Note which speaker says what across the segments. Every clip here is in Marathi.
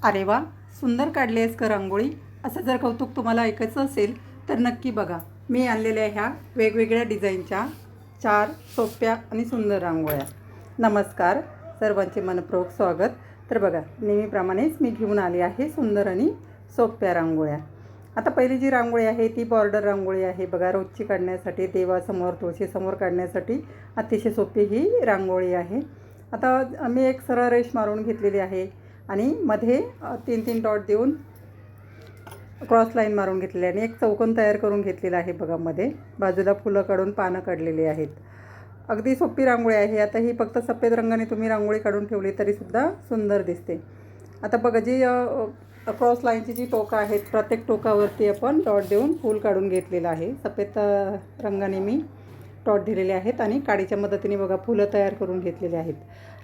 Speaker 1: अरे वा, सुंदर काढली आहेस का रांगोळी. असं जर कौतुक तुम्हाला ऐकायचं असेल तर नक्की बघा. मी आणलेल्या ह्या वेगवेगळ्या डिझाईनच्या 4 सोप्या आणि सुंदर रांगोळ्या. नमस्कार, सर्वांचे मनपूर्वक स्वागत. तर बघा, नेहमीप्रमाणेच मी घेऊन आली आहे सुंदर आणि सोप्या रांगोळ्या. आता पहिली जी रांगोळी आहे ती बॉर्डर रांगोळी आहे. बघा, रोजची काढण्यासाठी, देवासमोर, तुळशीसमोर काढण्यासाठी अतिशय सोपी ही रांगोळी आहे. आता मी एक सरळ रेष मारून घेतलेली आहे आणि मध्ये 3-3 डॉट देऊन क्रॉस लाईन मारून घेतलेली आहे आणि एक चौकोन तयार करून घेतलेला आहे. बघा, मध्ये बाजूला फुलं काढून पानं काढलेली आहेत. अगदी सोपी रांगोळी आहे. आता ही फक्त सफेद रंगाने तुम्ही रांगोळी काढून ठेवली तरीसुद्धा सुंदर दिसते. आता बघा, जी क्रॉस लाईनची जी टोकं आहेत, प्रत्येक टोकावरती आपण डॉट देऊन फूल काढून घेतलेलं आहे. सफेद रंगाने मी डॉट दिलेले आहेत आणि काडीच्या मदतीने बघा फुलं तयार करून घेतलेले आहेत.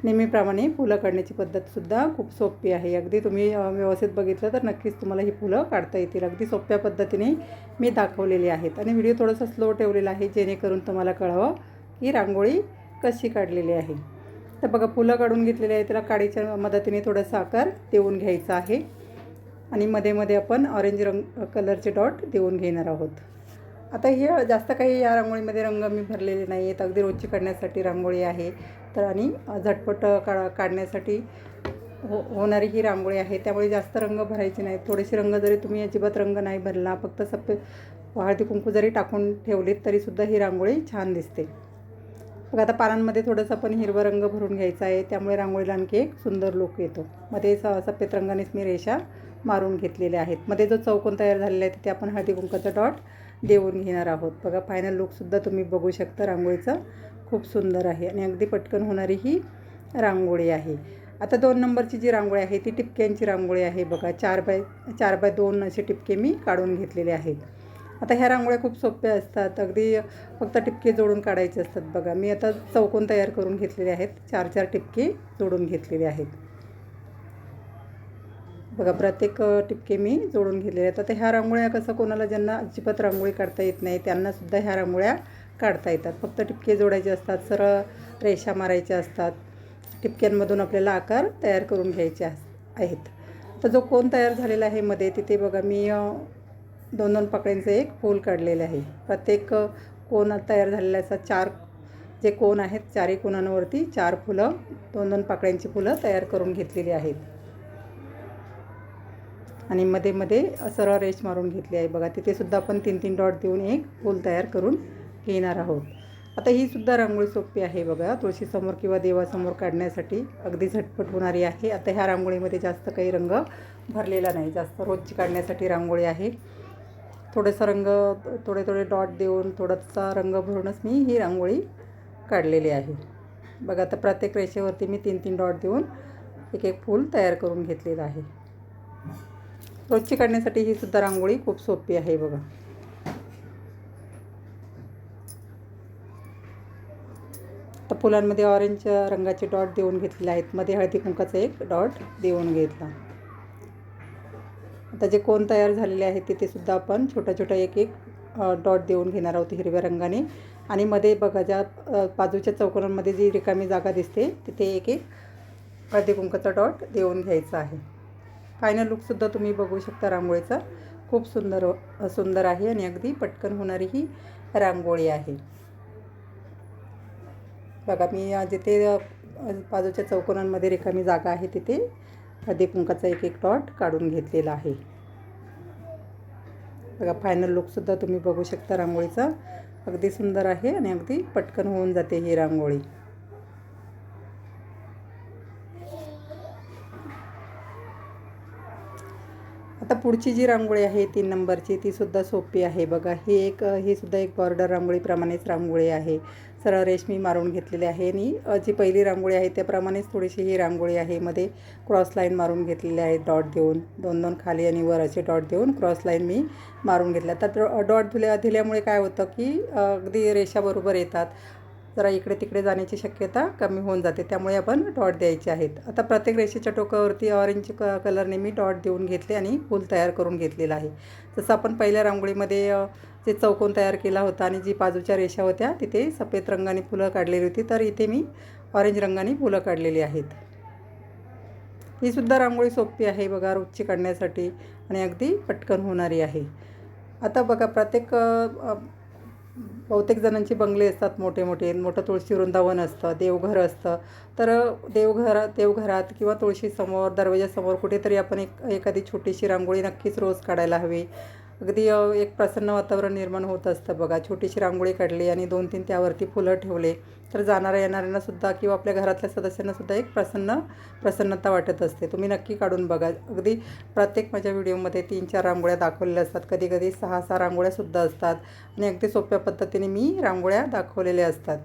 Speaker 1: नेहमीप्रमाणे फुलं काढण्याची पद्धतसुद्धा खूप सोपी आहे. अगदी तुम्ही व्यवस्थित बघितलं तर नक्कीच तुम्हाला ही फुलं काढता येतील. अगदी सोप्या पद्धतीने मी दाखवलेली आहेत आणि व्हिडिओ थोडासा स्लो ठेवलेला आहे जेणेकरून तुम्हाला कळावं की रांगोळी कशी काढलेली आहे. तर बघा, फुलं काढून घेतलेली आहे. त्याला काडीच्या मदतीने थोडासा आकार देऊन घ्यायचा आहे आणि मध्ये मध्ये आपण ऑरेंज कलरचे डॉट देऊन घेणार आहोत. आता ही जास्त काही या रांगोळीमध्ये रंग मी भरलेले नाही आहेत. अगदी रोजची काढण्यासाठी रांगोळी आहे. तर आणि झटपट काढण्यासाठी होणारी ही रांगोळी आहे. त्यामुळे जास्त रंग भरायचे नाहीत. थोडेसे रंग जरी तुम्ही अजिबात रंग नाही भरला, फक्त सफेद हळदी कुंकू जरी टाकून ठेवलीत तरीसुद्धा ही रांगोळी छान दिसते. बघा, आता पानांमध्ये थोडंसं आपण हिरवा रंग भरून घ्यायचा आहे. त्यामुळे रांगोळीला आणखी एक सुंदर लुक येतो. मध्ये सफेद रंगानेच मी रेषा मारून घेतलेल्या आहेत. मध्ये जो चौकोन तयार झालेला आहे तिथे आपण हळदी कुंकाचा डॉट देऊन घेणार आहोत. बघा, फायनल लुकसुद्धा तुम्ही बघू शकता. रांगोळीचा खूप सुंदर आहे आणि अगदी पटकन होणारी ही रांगोळी आहे. आता 2 नंबरची जी रांगोळी आहे ती टिपक्यांची रांगोळी आहे. बघा, 4x2 असे टिपके मी काढून घेतलेले आहेत. आता ह्या रांगोळ्या खूप सोप्या असतात. अगदी फक्त टिपके जोडून काढायचे असतात. बघा, मी आता चौकोन तयार करून घेतलेले आहेत. 4-4 टिपके जोडून घेतलेले आहेत. बघा, प्रत्येक टिपके मी जोडून घेतलेले आहेत. आता ह्या रांगोळ्या कसं कोणाला ज्यांना अजिबात रांगोळी काढता येत नाही त्यांनासुद्धा ह्या रांगोळ्या काढता येतात. फक्त टिपके जोडायचे असतात, सरळ रेषा मारायच्या असतात. टिपक्यांमधून आपल्याला आकार तयार करून घ्यायचे आहेत. आता जो कोन तयार झालेला आहे मध्ये तिथे बघा, मी 2-2 पाकळ्यांचं एक फूल काढलेलं आहे. प्रत्येक कोन तयार झालेला असा 4 जे कोन आहेत, 4ही कोनांवरती 4 फुलं, 2-2 पाकळ्यांची फुलं तयार करून घेतलेली आहेत आणि मध्ये मध्ये सरळ रेष मारून घेतली आहे. बघा, तिथेसुद्धा आपण 3-3 डॉट देऊन एक फूल तयार करून घेणार आहोत. आता ही सुद्धा रांगोळी सोपी आहे. बघा, तुळशीसमोर किंवा देवासमोर काढण्यासाठी अगदी झटपट होणारी आहे. आता ह्या रांगोळीमध्ये जास्त काही रंग भरलेला नाही. जास्त रोजची काढण्यासाठी रांगोळी आहे. थोडेसा रंग, थोडे थोडे डॉट देऊन थोडासा रंग भरूनच मी ही रांगोळी काढलेली आहे. बघा, आता प्रत्येक रेषेवरती मी 3-3 डॉट देऊन एक एक फूल तयार करून घेतलेलं आहे. रोजची काढण्यासाठी ही सुद्धा रांगोळी खूप सोपी आहे. बघा, तर फुलांमध्ये ऑरेंज रंगाचे डॉट देऊन घेतलेले आहेत. मध्ये हळदी कुंकाचा एक डॉट देऊन घेतला. आता जे कोन तयार झालेले आहेत तिथेसुद्धा आपण छोटा छोटा एक एक डॉट देऊन घेणार आहोत हिरव्या रंगाने आणि मध्ये बघा, ज्या बाजूच्या चौकोनांमध्ये जी रिकामी जागा दिसते तिथे एक एक हळदी कुंकाचा डॉट देऊन घ्यायचा आहे. फायनल लुकसुद्धा तुम्ही बघू शकता. रांगोळीचा खूप सुंदर आहे आणि अगदी पटकन होणारी ही रांगोळी आहे. बघा, मी जिथे बाजूच्या चौकोनांमध्ये रिकामी जागा आहे तिथे हळदी कुंकाचा एक एक डॉट काढून घेतलेला आहे. बघा, फायनल लुकसुद्धा तुम्ही बघू शकता. रांगोळीचा अगदी सुंदर आहे आणि अगदी पटकन होऊन जाते ही रांगोळी. आता पुढची जी रांगोळी आहे 3 नंबरची तीसुद्धा सोपी आहे. बघा, ही सुद्धा एक बॉर्डर रांगोळीप्रमाणेच रांगोळी आहे. सरळ रेषमी मारून घेतलेली आहे आणि जी पहिली रांगोळी आहे त्याप्रमाणेच थोडीशी ही रांगोळी आहे. मध्ये क्रॉस लाईन मारून घेतलेली आहे डॉट देऊन. 2-2 खाली आणि वर असे डॉट देऊन क्रॉस लाईन मी मारून घेतल्या. तर डॉट दिल्यामुळे काय होतं की अगदी रेषा बरोबर येतात. जरा इकडे तिकडे जाण्याची शक्यता कमी होऊन जाते. त्यामुळे आपण डॉट द्यायचे आहेत. आता प्रत्येक रेषेच्या टोकावरती ऑरेंज कलरने मी डॉट देऊन घेतले आणि फूल तयार करून घेतलेलं आहे. जसं आपण पहिल्या रांगोळीमध्ये जे चौकोन तयार केला होता आणि जी बाजूच्या रेषा होत्या तिथे सफेद रंगाने फुलं काढलेली होती, तर इथे मी ऑरेंज रंगाने फुलं काढलेली आहेत. ही सुद्धा रांगोळी सोपी आहे बघा रोजची काढण्यासाठी आणि अगदी पटकन होणारी आहे. आता बघा बहुतेक जणांचे बंगले असतात मोठे मोठे, मोठं तुळशी वृंदावन असतं, देवघर असतं. तर देवघरात किंवा तुळशीसमोर दरवाजासमोर कुठेतरी आपण एखादी छोटीशी रांगोळी नक्कीच रोज काढायला हवी. अगदी एक प्रसन्न वातावरण निर्माण होत असतं बघा. छोटीशी रांगोळी काढली आणि 2-3 त्यावरती फुलं ठेवले तर जाणाऱ्या येणाऱ्यांनासुद्धा किंवा आपल्या घरातल्या सदस्यांनासुद्धा एक प्रसन्नता वाटत असते. तुम्ही नक्की काढून बघा. अगदी प्रत्येक माझ्या व्हिडिओमध्ये 3-4 रांगोळ्या दाखवलेल्या असतात, कधीकधी 6-6 रांगोळ्यासुद्धा असतात आणि अगदी सोप्या पद्धतीने मी रांगोळ्या दाखवलेल्या असतात.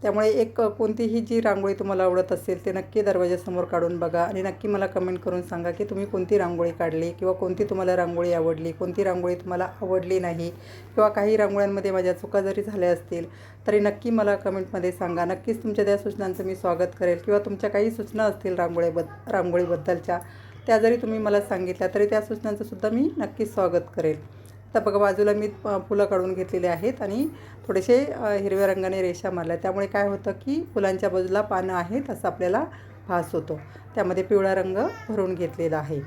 Speaker 1: त्यामुळे कोणतीही जी रांगोळी तुम्हाला आवडत असेल ते नक्की दरवाजासमोर काढून बघा आणि नक्की मला कमेंट करून सांगा की तुम्ही कोणती रांगोळी काढली किंवा कोणती तुम्हाला रांगोळी आवडली, कोणती रांगोळी तुम्हाला आवडली नाही किंवा काही रांगोळ्यांमध्ये माझ्या चुका जरी झाल्या असतील तरी नक्की मला कमेंटमध्ये सांगा. नक्कीच तुमच्या त्या सूचनांचं मी स्वागत करेल किंवा तुमच्या काही सूचना असतील रांगोळीबद्दलच्या त्या जरी तुम्ही मला सांगितल्या तरी त्या सूचनांचंसुद्धा मी नक्कीच स्वागत करेल. तर बघा बाजूला मी फुलं काढून घेतलेले आहेत आणि थोडेसे हिरव्या रंगाने रेषा मारल्या. त्यामुळे काय होतं की फुलांच्या बाजूला पानं आहेत असं आपल्याला भास होतो. त्यामध्ये पिवळा रंग भरून घेतलेला आहे.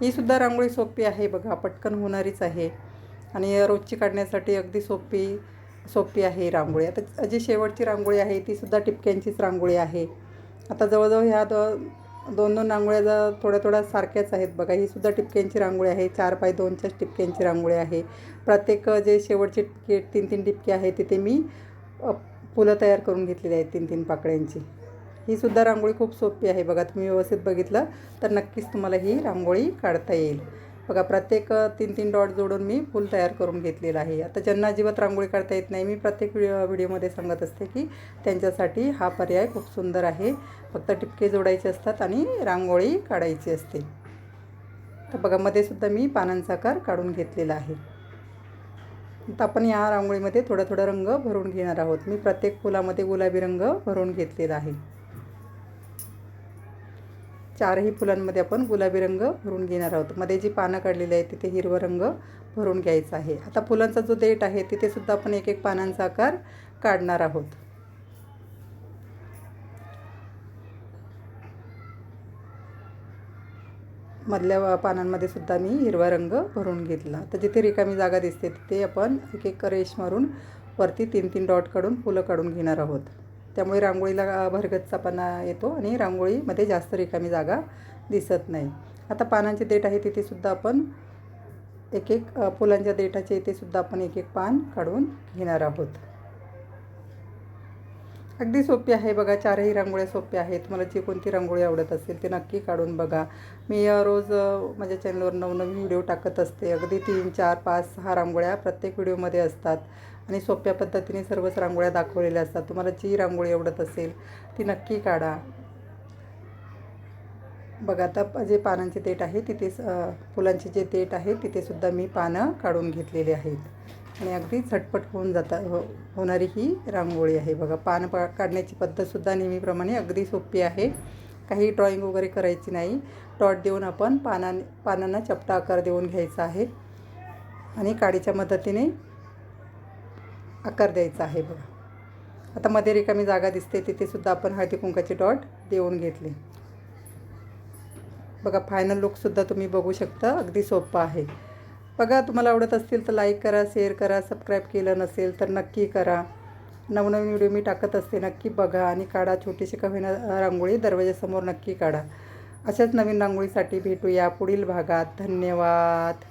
Speaker 1: ही सुद्धा रांगोळी सोपी आहे बघा, पटकन होणारीच आहे आणि रोजची काढण्यासाठी अगदी सोपी आहे रांगोळी. आता जी शेवटची रांगोळी आहे तीसुद्धा टिपक्यांचीच रांगोळी आहे. आता जवळजवळ ह्या दोन थोड्या थोड्या सारख्याच आहेत बघा. ही सुद्धा टिपक्यांची रांगोळी आहे. 4x2च्या टिपक्यांची रांगोळी आहे. प्रत्येक जे शेवटचे 3-3 टिपके आहेत तिथे मी फुलं तयार करून घेतलेली आहेत 3-3 पाकळ्यांची. ही सुद्धा रांगोळी खूप सोपी आहे बघा. तुम्ही व्यवस्थित बघितलं तर नक्कीच तुम्हाला ही रांगोळी काढता येईल बघा. प्रत्येक 3-3 डॉट जोडून मी फूल तयार करून घेतलेलं आहे. आता ज्यांना अजिबात रांगोळी काढता येत नाही मी प्रत्येक व्हिडिओमध्ये सांगत असते की त्यांच्यासाठी हा पर्याय खूप सुंदर आहे. फक्त टिपके जोडायचे असतात आणि रांगोळी काढायची असते. तर बघा मध्ये सुद्धा मी पानांचा आकार काढून घेतलेला आहे. आता आपण या रांगोळीमध्ये थोडा रंग भरून घेणार आहोत. मी प्रत्येक फुलामध्ये गुलाबी रंग भरून घेतलेला आहे. 4ही फुलांमध्ये आपण गुलाबी रंग भरून घेणार आहोत. मध्ये जी पानं काढलेली आहेत तिथे हिरवा रंग भरून घ्यायचा आहे. आता फुलांचा जो देठ आहे तिथे सुद्धा आपण एक पानांचा आकार काढणार आहोत. मधल्या पानांमध्ये सुद्धा मी हिरवा रंग भरून घेतला. तर जिथे रिकामी जागा दिसते तिथे आपण एक रेष मारून वरती 3-3 डॉट काढून फुलं काढून घेणार आहोत. त्यामुळे रांगोळीला भरगच्चपणा येतो आणि रांगोळीमध्ये जास्त रिकामी जागा दिसत नाही. आता पानांचे देठ आहे तिथे सुद्धा आपण फुलांच्या देठाचे इथे सुद्धा आपण एक पान काढून घेणार आहोत. अगदी सोपी आहे बघा. 4ही रांगोळ्या सोप्या आहेत. तुम्हाला जी कोणती रांगोळी आवडत असेल ते नक्की काढून बघा. मी रोज माझ्या चॅनलवर नवनवीन व्हिडिओ टाकत असते. अगदी 3, 4, 5, 6 रांगोळ्या प्रत्येक व्हिडिओमध्ये असतात आणि सोप्या पद्धतीने सर्वच रांगोळ्या दाखवलेल्या असतात. तुम्हाला जी रांगोळी आवडत असेल ती नक्की काढा बघा. आता जे पानांचे देठ आहे तिथे फुलांचे जे देठ आहे तिथे सुद्धा मी पानं काढून घेतलेली आहेत आणि अगदी झटपट होणारी ही रांगोळी आहे बघा. काढण्याची पद्धतसुद्धा नेहमीप्रमाणे अगदी सोपी आहे. काही ड्रॉइंग वगैरे करायची नाही. डॉट देऊन आपण पानांना चपटा आकार देऊन घ्यायचा आहे आणि काडीच्या मदतीने आकार द्यायचा आहे बघा. आता मध्ये रिकामी जागा दिसते तिथे सुद्धा आपण हळदी कुंकाचे डॉट देऊन घेतले बघा. फायनल लुकसुद्धा तुम्ही बघू शकता. अगदी सोपं आहे बघा. तुम्हाला आवडत असतील तर लाईक करा, शेअर करा. सबस्क्राईब केलं नसेल तर नक्की करा. नवनवीन व्हिडिओ मी टाकत असते, नक्की बघा आणि काढा. छोटीशी का होईना रांगोळी दरवाजासमोर नक्की काढा. अशाच नवीन रांगोळीसाठी भेटूया पुढील भागात. धन्यवाद.